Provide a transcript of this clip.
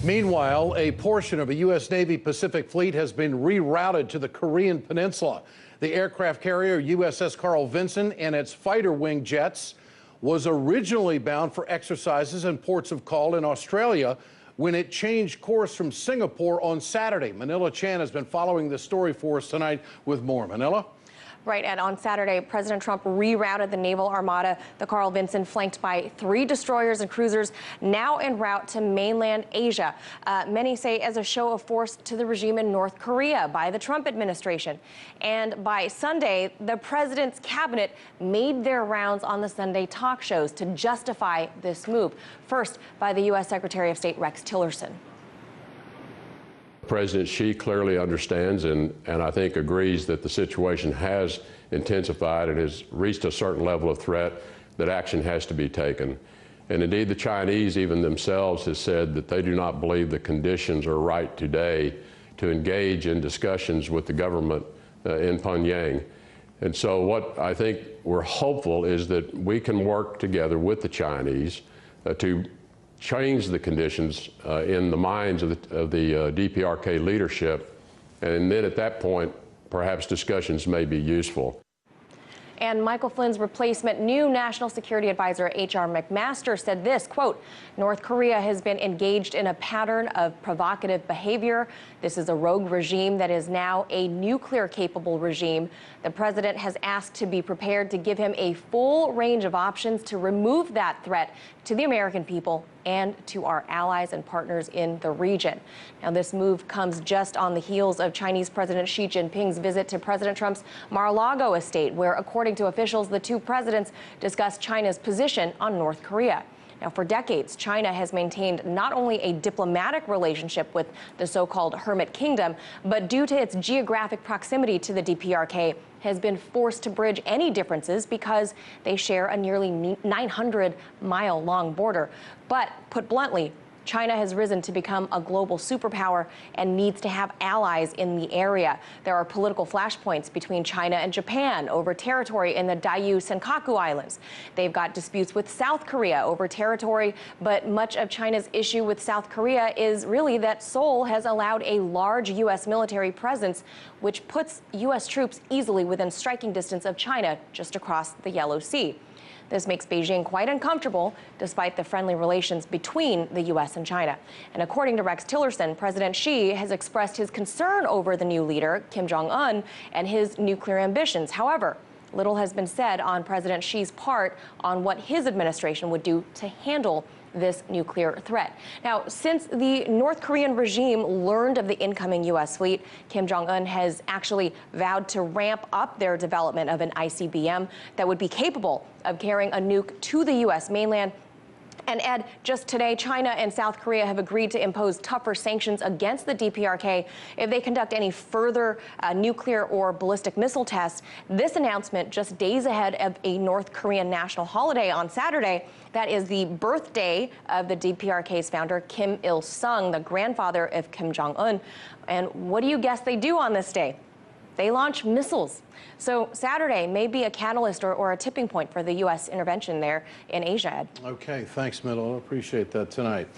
Meanwhile, a portion of a U.S. Navy Pacific Fleet has been rerouted to the Korean Peninsula. The aircraft carrier USS Carl Vinson and its fighter wing jets was originally bound for exercises and ports of call in Australia when it changed course from Singapore on Saturday. Manila Chan has been following this story for us tonight with more. Manila? Right, and on Saturday, President Trump rerouted the naval armada, the Carl Vinson, flanked by 3 destroyers and cruisers, now en route to mainland Asia. Many say as a show of force to the regime in North Korea by the Trump administration. And by Sunday, the president's cabinet made their rounds on the Sunday talk shows to justify this move. First, by the U.S. Secretary of State Rex Tillerson. President Xi clearly understands and I think agrees that the situation has intensified and has reached a certain level of threat that action has to be taken. And indeed, the Chinese even themselves has said that they do not believe the conditions are right today to engage in discussions with the government in Pyongyang. And so what I think we're hopeful is that we can work together with the Chinese to change the conditions in the minds of the DPRK leadership, and then at that point, perhaps discussions may be useful. And Michael Flynn's replacement, new National Security Advisor H.R. McMaster, said this, quote, North Korea has been engaged in a pattern of provocative behavior. This is a rogue regime that is now a nuclear-capable regime. The president has asked to be prepared to give him a full range of options to remove that threat to the American people and to our allies and partners in the region. Now, this move comes just on the heels of Chinese President Xi Jinping's visit to President Trump's Mar-a-Lago estate, where, according to officials, the 2 presidents discussed China's position on North Korea. Now, for decades, China has maintained not only a diplomatic relationship with the so-called Hermit Kingdom, but due to its geographic proximity to the DPRK, has been forced to bridge any differences because they share a nearly 900-mile-long border. But put bluntly, China has risen to become a global superpower and needs to have allies in the area. There are political flashpoints between China and Japan over territory in the Diaoyu Senkaku Islands. They've got disputes with South Korea over territory, but much of China's issue with South Korea is really that Seoul has allowed a large U.S. military presence, which puts U.S. troops easily within striking distance of China just across the Yellow Sea. This makes Beijing quite uncomfortable, despite the friendly relations between the U.S. and China. And according to Rex Tillerson, President Xi has expressed his concern over the new leader, Kim Jong-un, and his nuclear ambitions. However, little has been said on President Xi's part on what his administration would do to handle this nuclear threat. Now, since the North Korean regime learned of the incoming U.S. fleet, Kim Jong-un has actually vowed to ramp up their development of an ICBM that would be capable of carrying a nuke to the U.S. mainland. And Ed, just today, China and South Korea have agreed to impose tougher sanctions against the DPRK if they conduct any further nuclear or ballistic missile tests. This announcement just days ahead of a North Korean national holiday on Saturday. That is the birthday of the DPRK's founder, Kim Il-sung, the grandfather of Kim Jong-un. And what do you guess they do on this day? They launch missiles. So Saturday may be a catalyst or a tipping point for the U.S. intervention there in Asia, Ed. Okay, thanks, Manila. Appreciate that tonight.